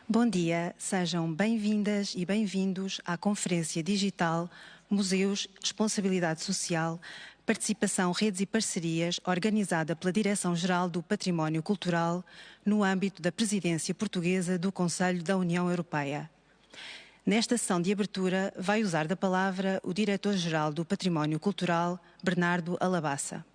Bom dia, sejam bem-vindas e bem-vindos à Conferência Digital Museus, Responsabilidade Social, Participação, Redes e Parcerias, organizada pela Direção-Geral do Património Cultural no âmbito da Presidência Portuguesa do Conselho da União Europeia. Nesta sessão de abertura, vai usar da palavra o Diretor-Geral do Património Cultural, Bernardo Alabassa.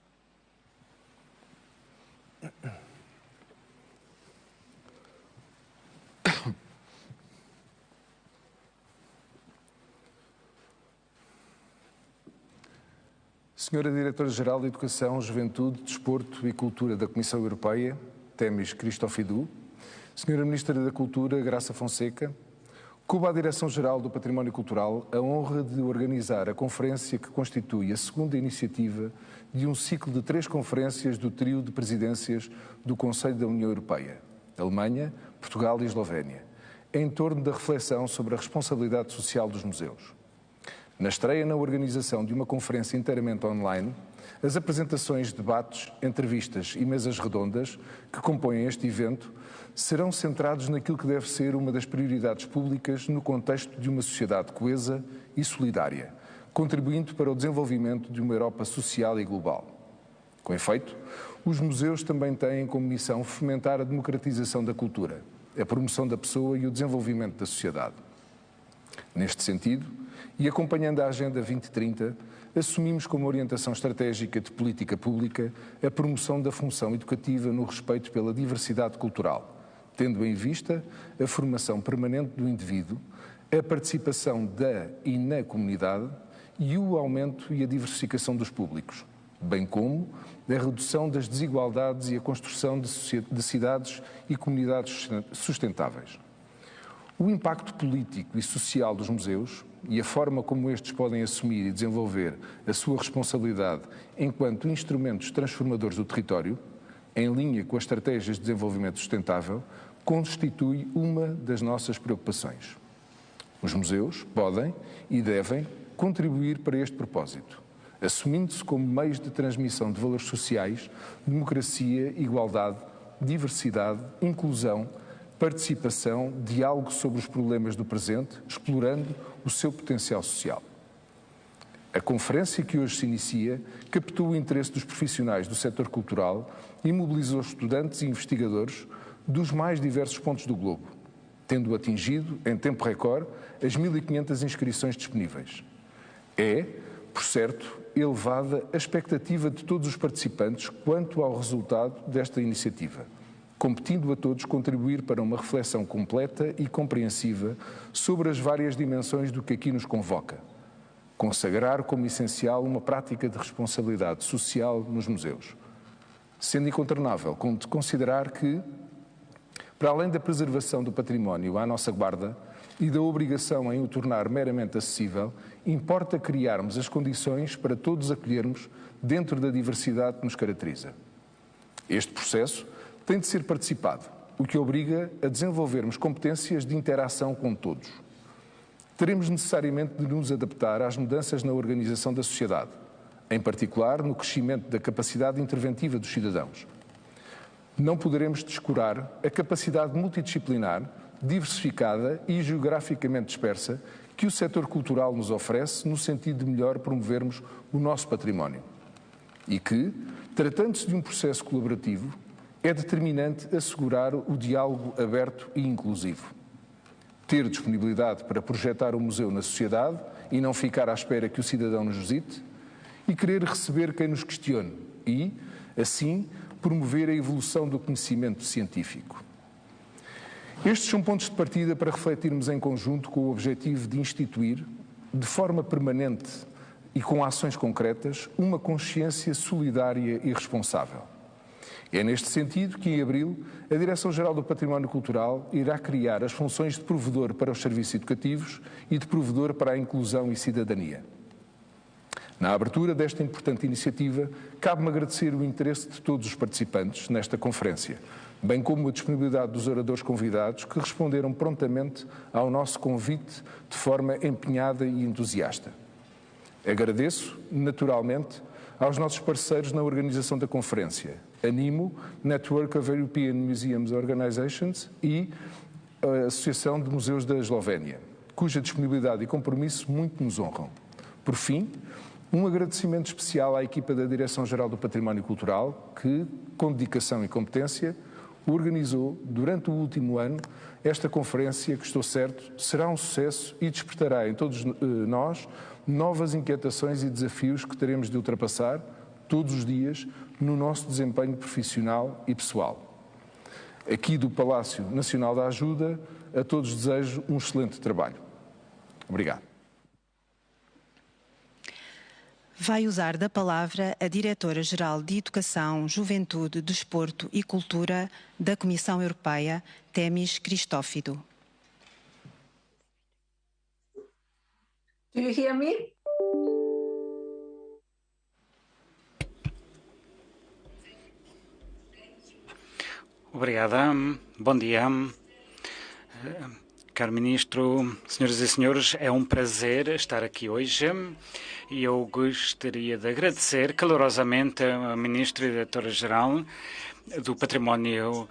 Senhora Diretora-Geral de Educação, Juventude, Desporto e Cultura da Comissão Europeia, Temis Christofidu, Senhora Ministra da Cultura, Graça Fonseca, coube à Direção-Geral do Património Cultural a honra de organizar a conferência que constitui a segunda iniciativa de um ciclo de 3 conferências do trio de presidências do Conselho da União Europeia, Alemanha, Portugal e Eslovénia, em torno da reflexão sobre a responsabilidade social dos museus. Na estreia na organização de uma conferência inteiramente online, as apresentações, debates, entrevistas e mesas redondas que compõem este evento serão centrados naquilo que deve ser uma das prioridades públicas no contexto de uma sociedade coesa e solidária, contribuindo para o desenvolvimento de uma Europa social e global. Com efeito, os museus também têm como missão fomentar a democratização da cultura, a promoção da pessoa e o desenvolvimento da sociedade. Neste sentido, e acompanhando a Agenda 2030, assumimos como orientação estratégica de política pública a promoção da função educativa no respeito pela diversidade cultural, tendo em vista a formação permanente do indivíduo, a participação da e na comunidade e o aumento e a diversificação dos públicos, bem como a redução das desigualdades e a construção de cidades e comunidades sustentáveis. O impacto político e social dos museus e a forma como estes podem assumir e desenvolver a sua responsabilidade enquanto instrumentos transformadores do território, em linha com as estratégias de desenvolvimento sustentável, constitui uma das nossas preocupações. Os museus podem e devem contribuir para este propósito, assumindo-se como meios de transmissão de valores sociais, democracia, igualdade, diversidade, inclusão, participação, diálogo sobre os problemas do presente, explorando o seu potencial social. A conferência que hoje se inicia captou o interesse dos profissionais do setor cultural e mobilizou estudantes e investigadores dos mais diversos pontos do globo, tendo atingido, em tempo recorde, as 1.500 inscrições disponíveis. É, por certo, elevada a expectativa de todos os participantes quanto ao resultado desta iniciativa, competindo a todos contribuir para uma reflexão completa e compreensiva sobre as várias dimensões do que aqui nos convoca, consagrar como essencial uma prática de responsabilidade social nos museus, sendo incontornável considerar que, para além da preservação do património à nossa guarda e da obrigação em o tornar meramente acessível, importa criarmos as condições para todos acolhermos dentro da diversidade que nos caracteriza. Este processo tem de ser participado, o que obriga a desenvolvermos competências de interação com todos. Teremos necessariamente de nos adaptar às mudanças na organização da sociedade, em particular no crescimento da capacidade interventiva dos cidadãos. Não poderemos descurar a capacidade multidisciplinar, diversificada e geograficamente dispersa que o setor cultural nos oferece no sentido de melhor promovermos o nosso património. E que, tratando-se de um processo colaborativo, é determinante assegurar o diálogo aberto e inclusivo. Ter disponibilidade para projetar o museu na sociedade e não ficar à espera que o cidadão nos visite, e querer receber quem nos questione e, assim, promover a evolução do conhecimento científico. Estes são pontos de partida para refletirmos em conjunto com o objetivo de instituir, de forma permanente e com ações concretas, uma consciência solidária e responsável. É neste sentido que, em abril, a Direção-Geral do Património Cultural irá criar as funções de provedor para os serviços educativos e de provedor para a inclusão e cidadania. Na abertura desta importante iniciativa, cabe-me agradecer o interesse de todos os participantes nesta conferência, bem como a disponibilidade dos oradores convidados que responderam prontamente ao nosso convite de forma empenhada e entusiasta. Agradeço, naturalmente, aos nossos parceiros na organização da conferência, ANIMO, Network of European Museums Organizations e a Associação de Museus da Eslovénia, cuja disponibilidade e compromisso muito nos honram. Por fim, um agradecimento especial à equipa da Direção-Geral do Património Cultural, que, com dedicação e competência, organizou, durante o último ano, esta conferência que, estou certo, será um sucesso e despertará em todos nós novas inquietações e desafios que teremos de ultrapassar, todos os dias, no nosso desempenho profissional e pessoal. Aqui do Palácio Nacional da Ajuda, a todos desejo um excelente trabalho. Obrigado. Vai usar da palavra a Diretora-Geral de Educação, Juventude, Desporto e Cultura da Comissão Europeia, Themis Christophidou. Do you hear me? Obrigada. Bom dia. Caro Ministro, senhoras e senhores, é um prazer estar aqui hoje e eu gostaria de agradecer calorosamente à Ministra e Diretora-Geral do Património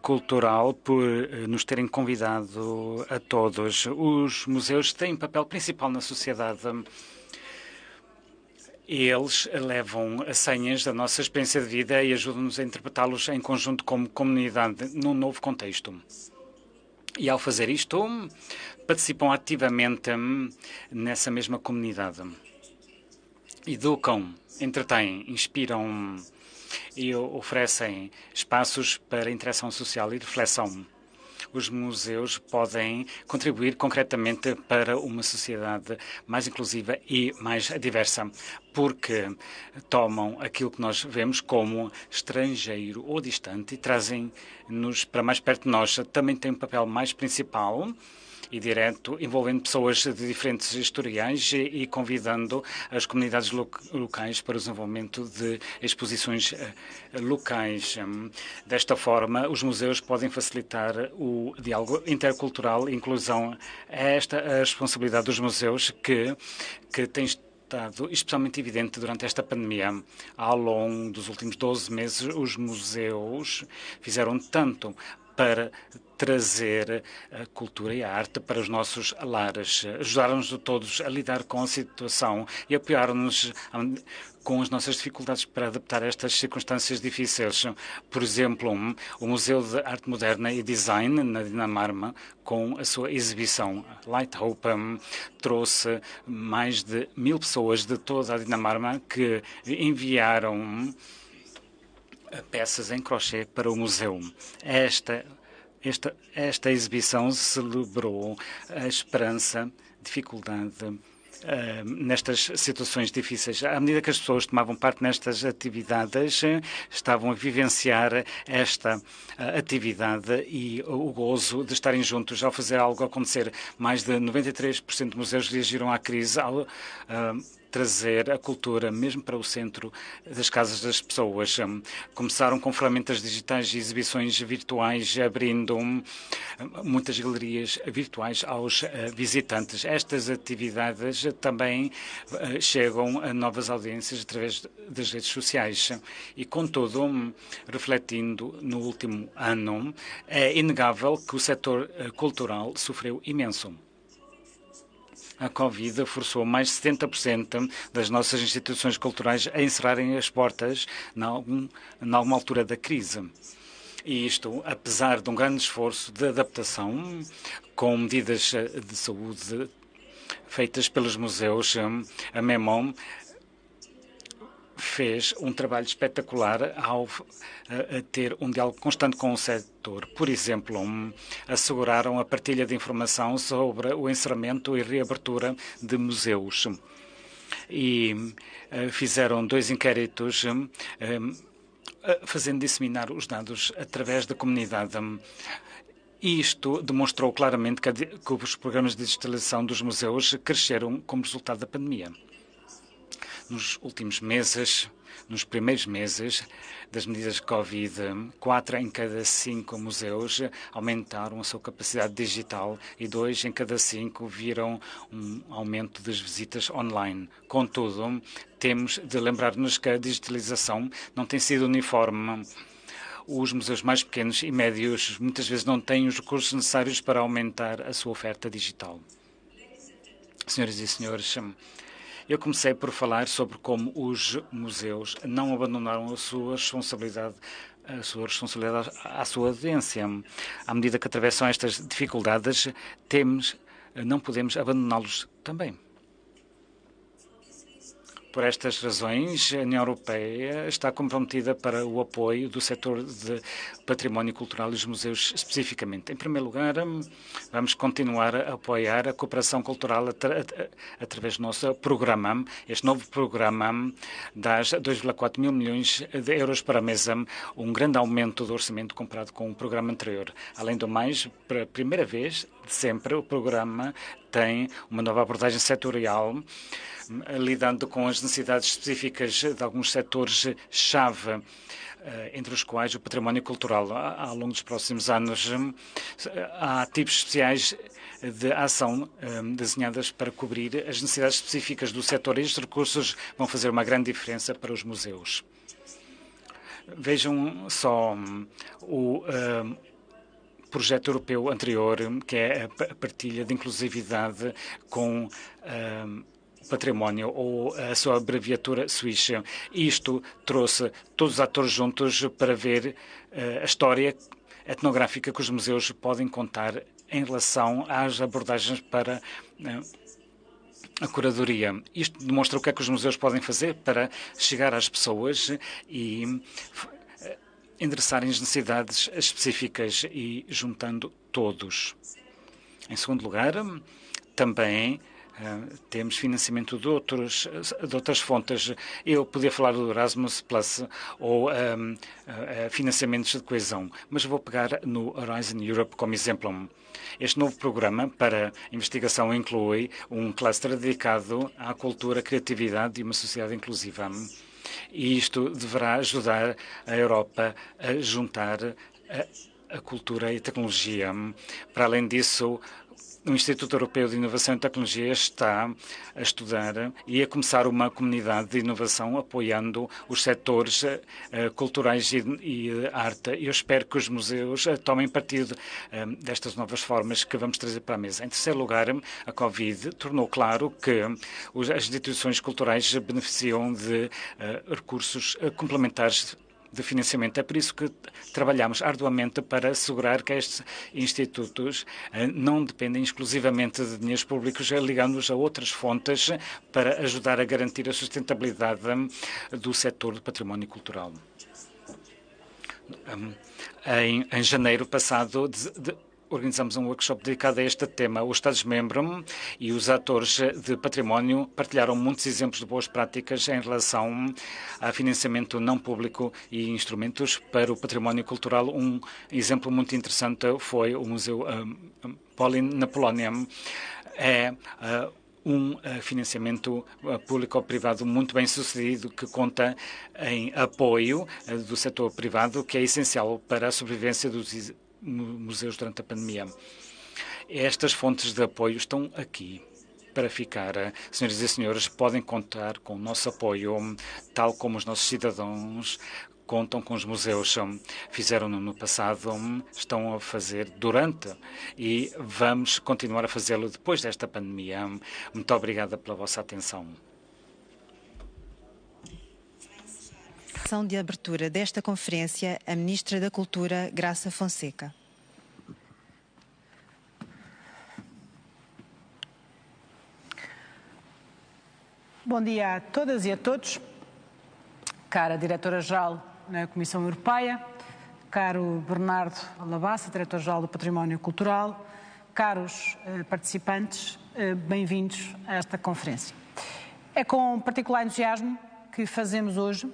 Cultural por nos terem convidado a todos. Os museus têm um papel principal na sociedade. Eles levam as senhas da nossa experiência de vida e ajudam-nos a interpretá-los em conjunto como comunidade num novo contexto. E, ao fazer isto, participam ativamente nessa mesma comunidade. Educam, entretêm, inspiram e oferecem espaços para interação social e reflexão. Os museus podem contribuir concretamente para uma sociedade mais inclusiva e mais diversa, porque tomam aquilo que nós vemos como estrangeiro ou distante e trazem-nos para mais perto de nós. Também tem um papel mais principal e direto, envolvendo pessoas de diferentes historiais e convidando as comunidades locais para o desenvolvimento de exposições locais. Desta forma, os museus podem facilitar o diálogo intercultural e inclusão. É esta a responsabilidade dos museus que tem estado especialmente evidente durante esta pandemia. Ao longo dos últimos 12 meses, os museus fizeram tanto para trazer a cultura e a arte para os nossos lares. Ajudaram-nos todos a lidar com a situação e apoiaram-nos com as nossas dificuldades para adaptar a estas circunstâncias difíceis. Por exemplo, o Museu de Arte Moderna e Design, na Dinamarca, com a sua exibição Light Hope, trouxe mais de 1000 pessoas de toda a Dinamarca que enviaram peças em crochê para o museu. Esta exibição celebrou a esperança, dificuldade nestas situações difíceis. À medida que as pessoas tomavam parte nestas atividades, estavam a vivenciar esta atividade e o gozo de estarem juntos ao fazer algo acontecer. Mais de 93% de museus reagiram à crise ao trazer a cultura mesmo para o centro das casas das pessoas. Começaram com ferramentas digitais e exibições virtuais, abrindo muitas galerias virtuais aos visitantes. Estas atividades também chegam a novas audiências através das redes sociais. E, contudo, refletindo no último ano, é inegável que o setor cultural sofreu imenso. A Covid forçou mais de 70% das nossas instituições culturais a encerrarem as portas em alguma altura da crise. E isto, apesar de um grande esforço de adaptação, com medidas de saúde feitas pelos museus, a MEMON fez um trabalho espetacular ao ter um diálogo constante com o setor. Por exemplo, asseguraram a partilha de informação sobre o encerramento e reabertura de museus. E fizeram 2 inquéritos fazendo disseminar os dados através da comunidade. Isto demonstrou claramente que os programas de digitalização dos museus cresceram como resultado da pandemia. Nos últimos meses, nos primeiros meses das medidas de Covid, 4 em cada 5 museus aumentaram a sua capacidade digital e 2 em cada 5 viram um aumento das visitas online. Contudo, temos de lembrar-nos que a digitalização não tem sido uniforme. Os museus mais pequenos e médios muitas vezes não têm os recursos necessários para aumentar a sua oferta digital. Senhoras e senhores, eu comecei por falar sobre como os museus não abandonaram a sua responsabilidade à sua audiência. À medida que atravessam estas dificuldades, não podemos abandoná-los também. Por estas razões, a União Europeia está comprometida para o apoio do setor de património cultural e os museus especificamente. Em primeiro lugar, vamos continuar a apoiar a cooperação cultural através do nosso programa. Este novo programa dá 2,4 mil milhões de euros para a mesa, um grande aumento do orçamento comparado com o programa anterior. Além do mais, pela primeira vez de sempre, o programa tem uma nova abordagem setorial, lidando com as necessidades específicas de alguns setores-chave, entre os quais o património cultural. Ao longo dos próximos anos, há tipos especiais de ação desenhadas para cobrir as necessidades específicas do setor. E estes recursos vão fazer uma grande diferença para os museus. Vejam só o projeto europeu anterior, que é a partilha de inclusividade com património, ou a sua abreviatura Swiss. Isto trouxe todos os atores juntos para ver a história etnográfica que os museus podem contar em relação às abordagens para a curadoria. Isto demonstra o que é que os museus podem fazer para chegar às pessoas e endereçarem as necessidades específicas e juntando todos. Em segundo lugar, também temos financiamento de outras fontes. Eu podia falar do Erasmus Plus ou financiamentos de coesão, mas vou pegar no Horizon Europe como exemplo. Este novo programa para investigação inclui um cluster dedicado à cultura, criatividade e uma sociedade inclusiva. E isto deverá ajudar a Europa a juntar a cultura e a tecnologia. Para além disso, o Instituto Europeu de Inovação e Tecnologia está a estudar e a começar uma comunidade de inovação apoiando os setores culturais e de arte. Eu espero que os museus tomem partido destas novas formas que vamos trazer para a mesa. Em terceiro lugar, a Covid tornou claro que as instituições culturais beneficiam de recursos complementares de financiamento. É por isso que trabalhamos arduamente para assegurar que estes institutos não dependem exclusivamente de dinheiros públicos, ligando-os a outras fontes para ajudar a garantir a sustentabilidade do setor do património cultural. Em janeiro passado, organizamos um workshop dedicado a este tema. Os Estados-membros e os atores de património partilharam muitos exemplos de boas práticas em relação a financiamento não público e instrumentos para o património cultural. Um exemplo muito interessante foi o Museu Polin na Polónia. É um financiamento público-privado muito bem sucedido que conta em apoio do setor privado, que é essencial para a sobrevivência dos museus durante a pandemia. Estas fontes de apoio estão aqui para ficar. Senhoras e senhores, podem contar com o nosso apoio, tal como os nossos cidadãos contam com os museus. Fizeram no passado, estão a fazer durante e vamos continuar a fazê-lo depois desta pandemia. Muito obrigada pela vossa atenção. Na sessão de abertura desta conferência, a Ministra da Cultura, Graça Fonseca. Bom dia a todas e a todos. Cara Diretora-Geral na Comissão Europeia, caro Bernardo Labassa, Diretor-Geral do Património Cultural, caros participantes, bem-vindos a esta conferência. É com particular entusiasmo que fazemos hoje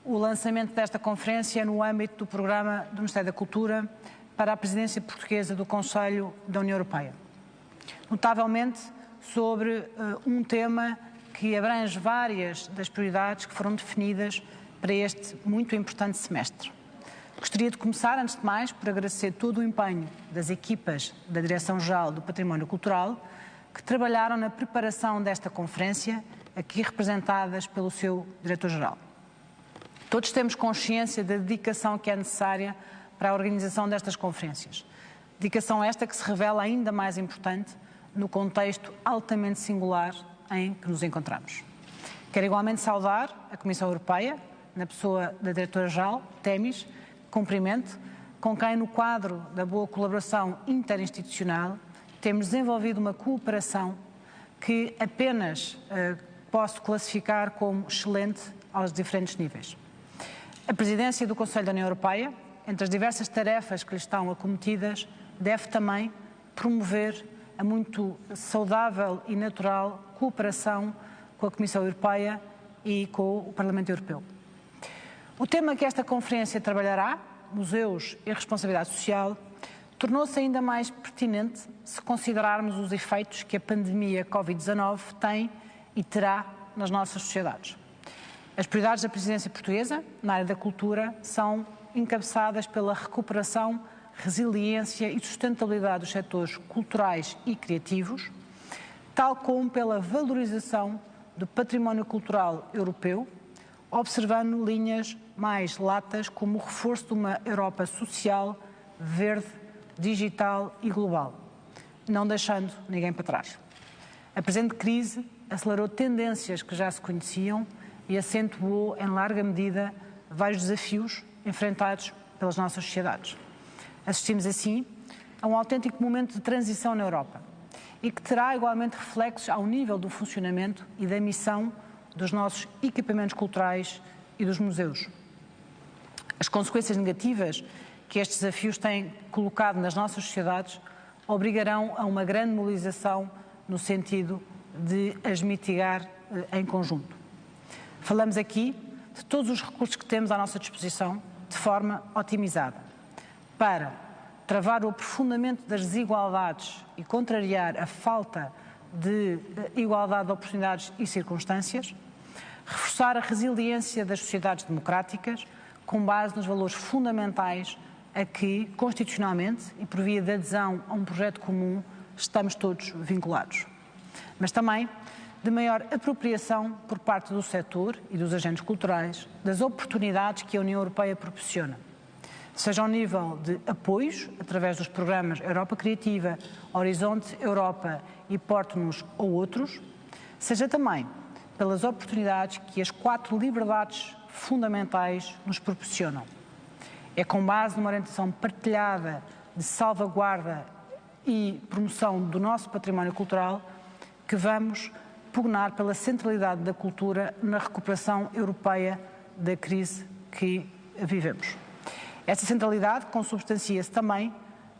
o lançamento desta conferência no âmbito do programa do Ministério da Cultura para a presidência portuguesa do Conselho da União Europeia. Notavelmente sobre um tema que abrange várias das prioridades que foram definidas para este muito importante semestre. Gostaria de começar, antes de mais, por agradecer todo o empenho das equipas da Direção-Geral do Património Cultural que trabalharam na preparação desta conferência, aqui representadas pelo seu Diretor-Geral. Todos temos consciência da dedicação que é necessária para a organização destas conferências. Dedicação esta que se revela ainda mais importante no contexto altamente singular em que nos encontramos. Quero igualmente saudar a Comissão Europeia, na pessoa da Diretora-Geral, Temis, cumprimento, com quem, no quadro da boa colaboração interinstitucional, temos desenvolvido uma cooperação que apenas posso classificar como excelente aos diferentes níveis. A presidência do Conselho da União Europeia, entre as diversas tarefas que lhe estão acometidas, deve também promover a muito saudável e natural cooperação com a Comissão Europeia e com o Parlamento Europeu. O tema que esta conferência trabalhará, museus e responsabilidade social, tornou-se ainda mais pertinente se considerarmos os efeitos que a pandemia Covid-19 tem e terá nas nossas sociedades. As prioridades da presidência portuguesa na área da cultura são encabeçadas pela recuperação, resiliência e sustentabilidade dos setores culturais e criativos, tal como pela valorização do património cultural europeu, observando linhas mais latas como o reforço de uma Europa social, verde, digital e global, não deixando ninguém para trás. A presente crise acelerou tendências que já se conheciam e acentuou, em larga medida, vários desafios enfrentados pelas nossas sociedades. Assistimos, assim, a um autêntico momento de transição na Europa e que terá igualmente reflexos ao nível do funcionamento e da missão dos nossos equipamentos culturais e dos museus. As consequências negativas que estes desafios têm colocado nas nossas sociedades obrigarão a uma grande mobilização no sentido de as mitigar em conjunto. Falamos aqui de todos os recursos que temos à nossa disposição de forma otimizada para travar o aprofundamento das desigualdades e contrariar a falta de igualdade de oportunidades e circunstâncias, reforçar a resiliência das sociedades democráticas com base nos valores fundamentais a que, constitucionalmente e por via de adesão a um projeto comum, estamos todos vinculados. Mas também de maior apropriação por parte do setor e dos agentes culturais das oportunidades que a União Europeia proporciona, seja ao nível de apoios, através dos programas Europa Criativa, Horizonte Europa e Porte-nos ou outros, seja também pelas oportunidades que as 4 liberdades fundamentais nos proporcionam. É com base numa orientação partilhada de salvaguarda e promoção do nosso património cultural que vamos pugnar pela centralidade da cultura na recuperação europeia da crise que vivemos. Esta centralidade consubstancia-se também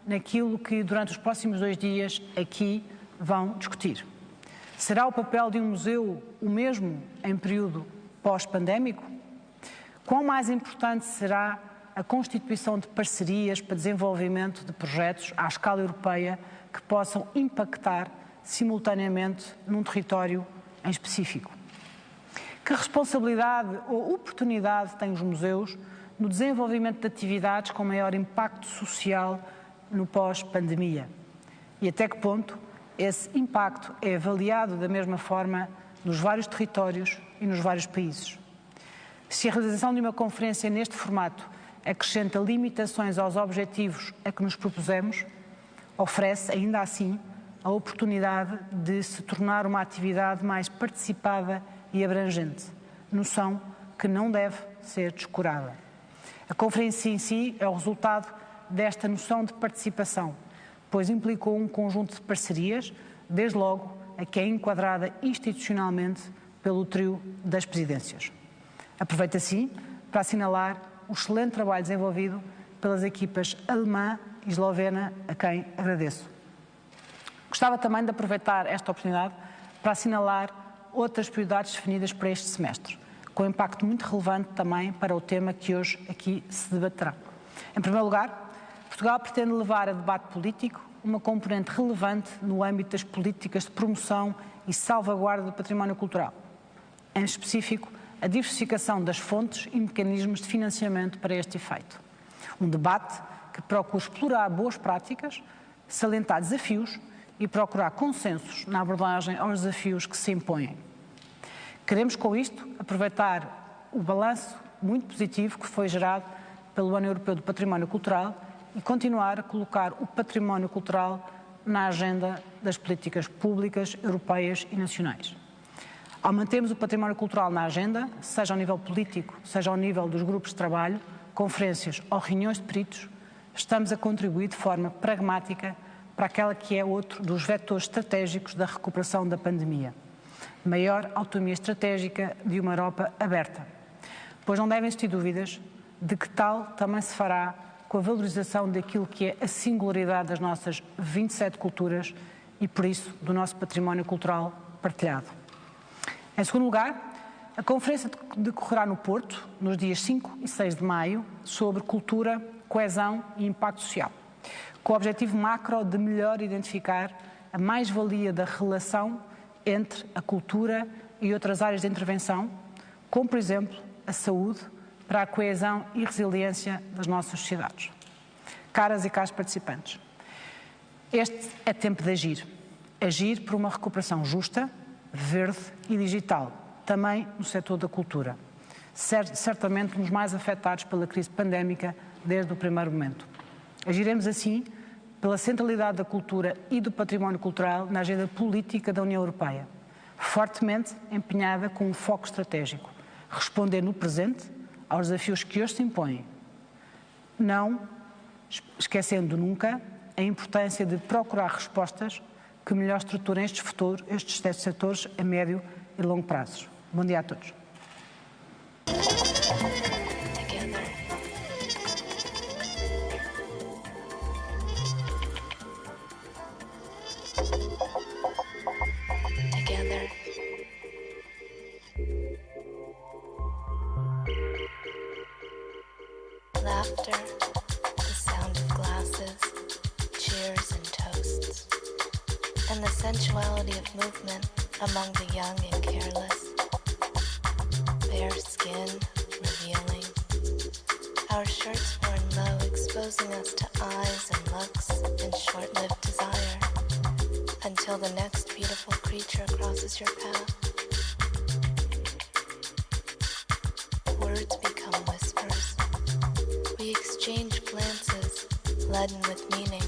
naquilo que durante os próximos 2 dias aqui vão discutir. Será o papel de um museu o mesmo em período pós-pandémico? Quão mais importante será a constituição de parcerias para desenvolvimento de projetos à escala europeia que possam impactar simultaneamente num território em específico? Que responsabilidade ou oportunidade têm os museus no desenvolvimento de atividades com maior impacto social no pós-pandemia? E até que ponto esse impacto é avaliado da mesma forma nos vários territórios e nos vários países? Se a realização de uma conferência neste formato acrescenta limitações aos objetivos a que nos propusemos, oferece, ainda assim, a oportunidade de se tornar uma atividade mais participada e abrangente, noção que não deve ser descurada. A conferência em si é o resultado desta noção de participação, pois implicou um conjunto de parcerias, desde logo a que é enquadrada institucionalmente pelo trio das presidências. Aproveito assim para assinalar o excelente trabalho desenvolvido pelas equipas alemã e eslovena, a quem agradeço. Gostava também de aproveitar esta oportunidade para assinalar outras prioridades definidas para este semestre, com impacto muito relevante também para o tema que hoje aqui se debaterá. Em primeiro lugar, Portugal pretende levar a debate político uma componente relevante no âmbito das políticas de promoção e salvaguarda do património cultural. Em específico, a diversificação das fontes e mecanismos de financiamento para este efeito. Um debate que procura explorar boas práticas, salientar desafios e procurar consensos na abordagem aos desafios que se impõem. Queremos, com isto, aproveitar o balanço muito positivo que foi gerado pelo Ano Europeu do Património Cultural e continuar a colocar o património cultural na agenda das políticas públicas, europeias e nacionais. Ao mantermos o património cultural na agenda, seja ao nível político, seja ao nível dos grupos de trabalho, conferências ou reuniões de peritos, estamos a contribuir de forma pragmática para aquela que é outro dos vetores estratégicos da recuperação da pandemia. Maior autonomia estratégica de uma Europa aberta. Pois não devem existir dúvidas de que tal também se fará com a valorização daquilo que é a singularidade das nossas 27 culturas e, por isso, do nosso património cultural partilhado. Em segundo lugar, a conferência decorrerá no Porto, nos dias 5 e 6 de maio, sobre cultura, coesão e impacto social, com o objetivo macro de melhor identificar a mais-valia da relação entre a cultura e outras áreas de intervenção, como, por exemplo, a saúde, para a coesão e resiliência das nossas sociedades. Caras e caros participantes, este é tempo de agir. Agir por uma recuperação justa, verde e digital, também no setor da cultura. Certamente nos mais afetados pela crise pandémica desde o primeiro momento. Agiremos assim pela centralidade da cultura e do património cultural na agenda política da União Europeia, fortemente empenhada com um foco estratégico, responder no presente aos desafios que hoje se impõem, não esquecendo nunca a importância de procurar respostas que melhor estruturem estes setores a médio e longo prazos. Bom dia a todos. Laughter, the sound of glasses, cheers and toasts, and the sensuality of movement among the young and careless. Bare skin revealing, our shirts worn low exposing us to eyes and looks and short-lived desire, until the next beautiful creature crosses your path. Words become whispers. We exchange glances, leaden with meaning.